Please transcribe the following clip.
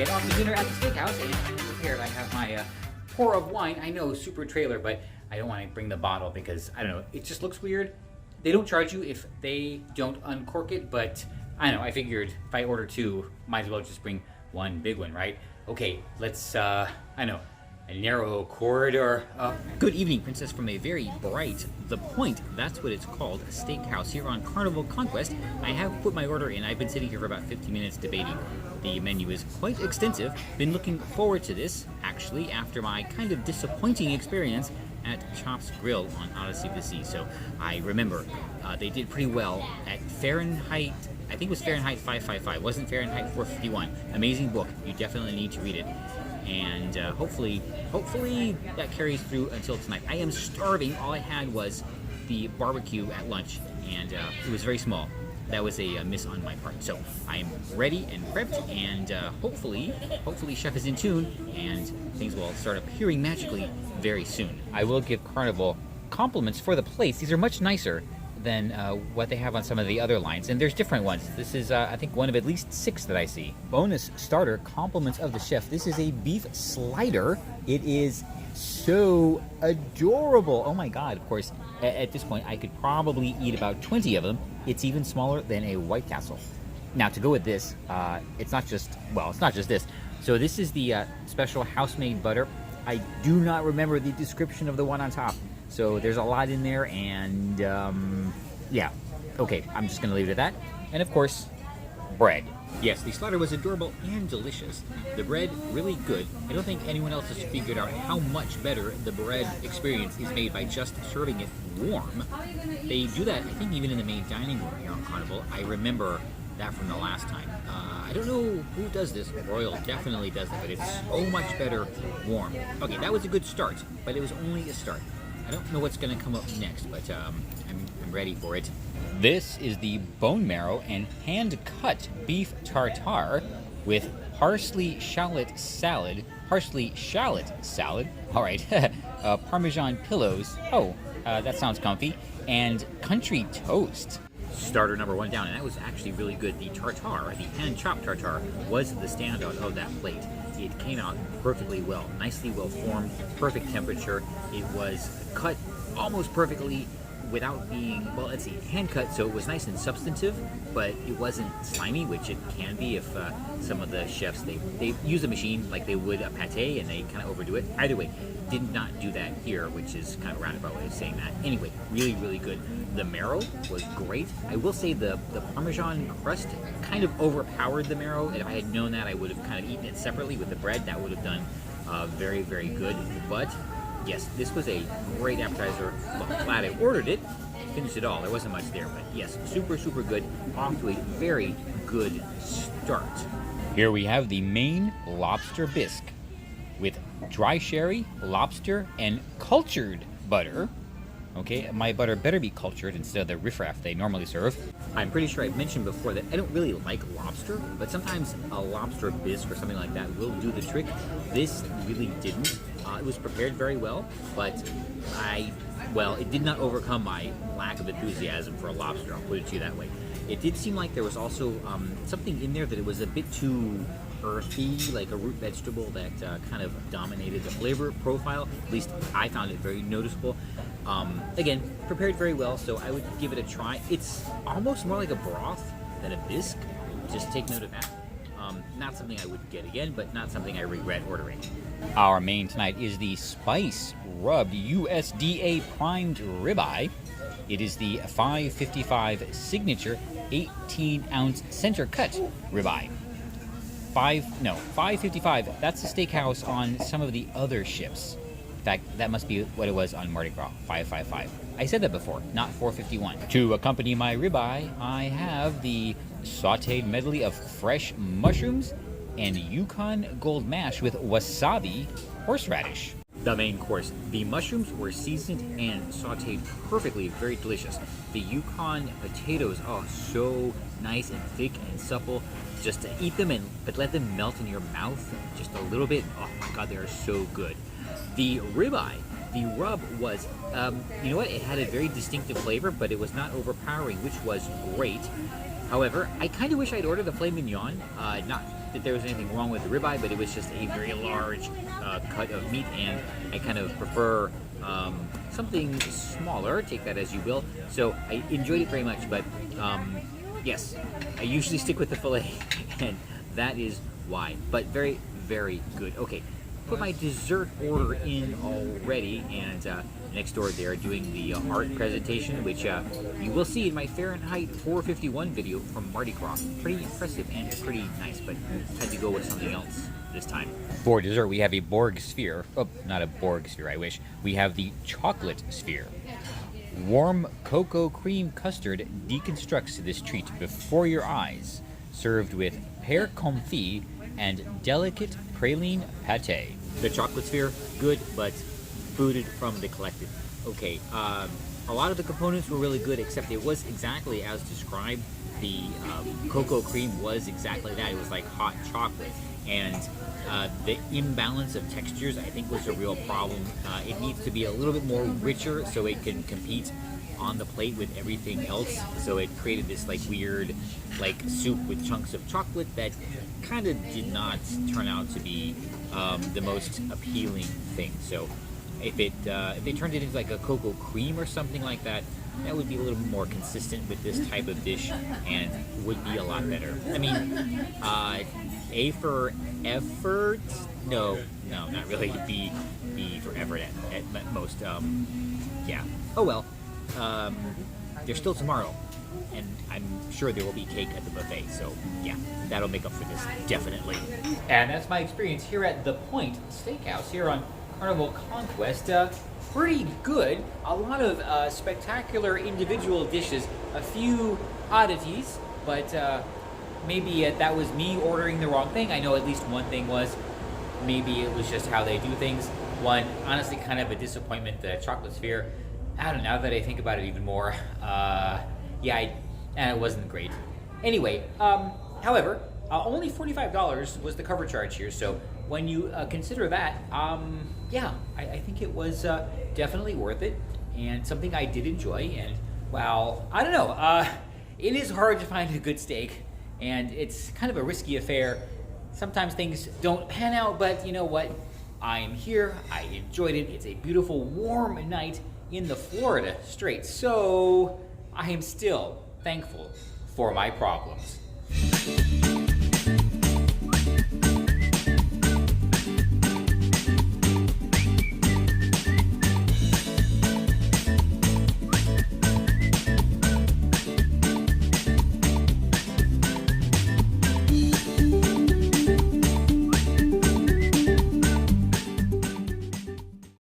and off to dinner at the steakhouse, and I'm prepared. I have my pour of wine. I know, super trailer, but I don't want to bring the bottle because, I don't know, it just looks weird. They don't charge you if they don't uncork it, but I don't know, I figured if I order two, might as well just bring one big one, right? Okay, let's, I know, a narrow corridor. Good evening, Princess, from a very bright The Point. That's what it's called, a steakhouse here on Carnival Conquest. I have put my order in. I've been sitting here for about 15 minutes debating. The menu is quite extensive. Been looking forward to this, actually, after my kind of disappointing experience at Chop's Grill on Odysee of the Sea. So I remember they did pretty well at Fahrenheit. I think it was Fahrenheit 555. It wasn't Fahrenheit 451. Amazing book. You definitely need to read it. And hopefully that carries through until tonight. I am starving. All I had was the barbecue at lunch, and it was very small. That was a miss on my part. So I'm ready and prepped, and hopefully Chef is in tune, and things will start appearing magically very soon. I will give Carnival compliments for the plates. These are much nicer than what they have on some of the other lines, and there's different ones. This is, I think, one of at least 6 that I see. Bonus starter, compliments of the chef. This is a beef slider. It is so adorable. Oh my god, of course, at this point, I could probably eat about 20 of them. It's even smaller than a White Castle. Now, to go with this, it's not just this. So this is the special house-made butter. I do not remember the description of the one on top. So there's a lot in there, and yeah. Okay, I'm just gonna leave it at that. And of course, bread. Yes, the slider was adorable and delicious. The bread, really good. I don't think anyone else has figured out how much better the bread experience is made by just serving it warm. They do that, I think, even in the main dining room here on Carnival. I remember that from the last time. I don't know who does this. Royal definitely does it, but it's so much better warm. Okay, that was a good start, but it was only a start. I don't know what's going to come up next, but I'm ready for it. This is the bone marrow and hand-cut beef tartare with parsley shallot salad. Parsley shallot salad. All right. Parmesan pillows. Oh, that sounds comfy. And country toast. Starter number 1 down, and that was actually really good. The tartare, the hand-chopped tartare, was the standout of that plate. It came out perfectly well, nicely well formed, perfect temperature. It was cut almost perfectly without being, well, let's see, hand cut, so it was nice and substantive, but it wasn't slimy, which it can be if some of the chefs, they use a machine like they would a pate and they kind of overdo it. Either way, did not do that here, which is kind of a roundabout way of saying that. Anyway, really, really good. The marrow was great. I will say the Parmesan crust kind of overpowered the marrow. If I had known that, I would have kind of eaten it separately with the bread. That would have done very, very good. But yes, this was a great appetizer. Well, I'm glad I ordered it. Finished it all. There wasn't much there, but yes, super, super good. Off to a very good start. Here we have the main Lobster Bisque with dry sherry, lobster, and cultured butter. Okay, my butter better be cultured instead of the riffraff they normally serve. I'm pretty sure I've mentioned before that I don't really like lobster, but sometimes a lobster bisque or something like that will do the trick. This really didn't. It was prepared very well, but it did not overcome my lack of enthusiasm for a lobster, I'll put it to you that way. It did seem like there was also something in there that it was a bit too earthy, like a root vegetable that kind of dominated the flavor profile. At least I found it very noticeable. Again, prepared very well, so I would give it a try. It's almost more like a broth than a bisque. Just take note of that. Not something I would get again, but not something I regret ordering. Our main tonight is the spice rubbed USDA primed ribeye. It is the 555 signature 18-ounce center cut ribeye. 555. That's the steakhouse on some of the other ships. In fact, that must be what it was on Mardi Gras, 555. I said that before, not 451. To accompany my ribeye, I have the sautéed medley of fresh mushrooms and Yukon Gold Mash with wasabi horseradish. The main course. The mushrooms were seasoned and sautéed perfectly, very delicious. The Yukon potatoes, oh, so nice and thick and supple. Just to eat them but let them melt in your mouth just a little bit. Oh my god, they are so good. The ribeye, the rub was, you know what? It had a very distinctive flavor, but it was not overpowering, which was great. However, I kind of wish I'd ordered the filet mignon, not that there was anything wrong with the ribeye, but it was just a very large cut of meat, and I kind of prefer something smaller, take that as you will. So I enjoyed it very much, but yes, I usually stick with the fillet, and that is why. But very, very good. Okay, put my dessert order in already, and next door they're doing the art presentation, which you will see in my Fahrenheit 451 video from Mardi Gras. Pretty impressive and pretty nice, but had to go with something else this time. For dessert, we have a Borg sphere. Oh, not a Borg sphere, I wish. We have the chocolate sphere. Warm cocoa cream custard deconstructs this treat before your eyes, served with pear confit and delicate praline pate. The chocolate sphere, good, but booted from the collective. Okay, a lot of the components were really good, except it was exactly as described. The cocoa cream was exactly that. It was like hot chocolate, and the imbalance of textures, I think, was a real problem. It needs to be a little bit more richer so it can compete on the plate with everything else. So it created this like weird like soup with chunks of chocolate that kind of did not turn out to be the most appealing thing. So if they turned it into like a cocoa cream or something like that, that would be a little more consistent with this type of dish and would be a lot better. I mean, A for effort? No, not really. B for effort at most. Yeah. Oh well. There's still tomorrow, and I'm sure there will be cake at the buffet. So yeah, that'll make up for this, definitely. And that's my experience here at the Point Steakhouse here on Carnival Conquest. Pretty good. A lot of spectacular individual dishes. A few oddities, but maybe that was me ordering the wrong thing. I know at least one thing was maybe it was just how they do things. One, honestly, kind of a disappointment, the chocolate sphere. I don't know, now that I think about it even more, it wasn't great. Anyway, however, only $45 was the cover charge here, so when you consider that, I think it was definitely worth it, and something I did enjoy, and well, I don't know, it is hard to find a good steak, and it's kind of a risky affair. Sometimes things don't pan out, but you know what? I am here, I enjoyed it, it's a beautiful warm night in the Florida Straits, so I am still thankful for my problems.